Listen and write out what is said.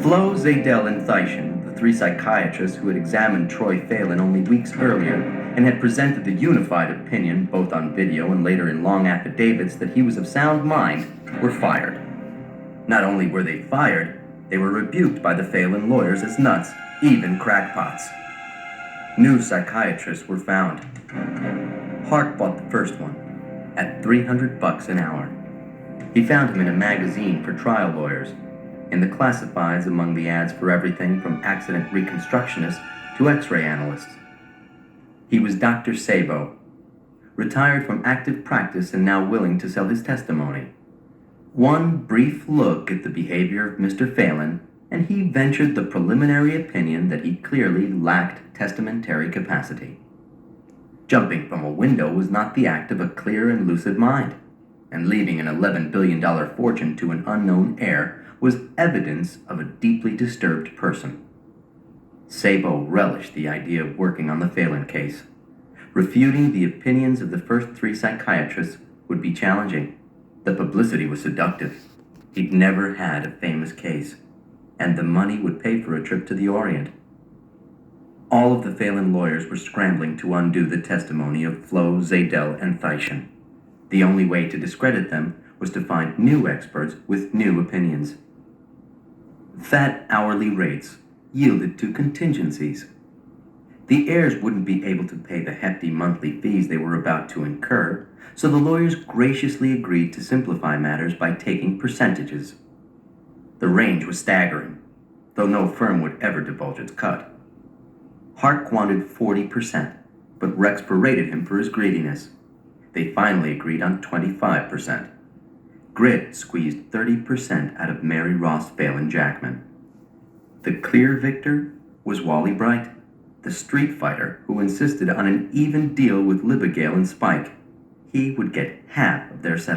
Flo, Zadell, and Thyssen, the three psychiatrists who had examined Troy Phelan only weeks earlier and had presented the unified opinion, both on video and later in long affidavits, that he was of sound mind, were fired. Not only were they fired, they were rebuked by the Phelan lawyers as nuts, even crackpots. New psychiatrists were found. Hark bought the first one at $300 an hour. He found him in a magazine for trial lawyers, in the classifieds among the ads for everything from accident reconstructionists to x-ray analysts. He was Dr. Sabo, retired from active practice and now willing to sell his testimony. One brief look at the behavior of Mr. Phelan, and he ventured the preliminary opinion that he clearly lacked testamentary capacity. Jumping from a window was not the act of a clear and lucid mind, and leaving an $11 billion fortune to an unknown heir was evidence of a deeply disturbed person. Sabo relished the idea of working on the Phelan case. Refuting the opinions of the first three psychiatrists would be challenging. The publicity was seductive. He'd never had a famous case, and the money would pay for a trip to the Orient. All of the Phelan lawyers were scrambling to undo the testimony of Flo, Zadell, and Thyssen. The only way to discredit them was to find new experts with new opinions. Fat hourly rates yielded to contingencies. The heirs wouldn't be able to pay the hefty monthly fees they were about to incur, so the lawyers graciously agreed to simplify matters by taking percentages. The range was staggering, though no firm would ever divulge its cut. Hark wanted 40%, but Rex berated him for his greediness. They finally agreed on 25%. Grit squeezed 30% out of Mary Ross Phelan Jackman. The clear victor was Wally Bright, the street fighter who insisted on an even deal with Libigale and Spike. He would get half of their settlement.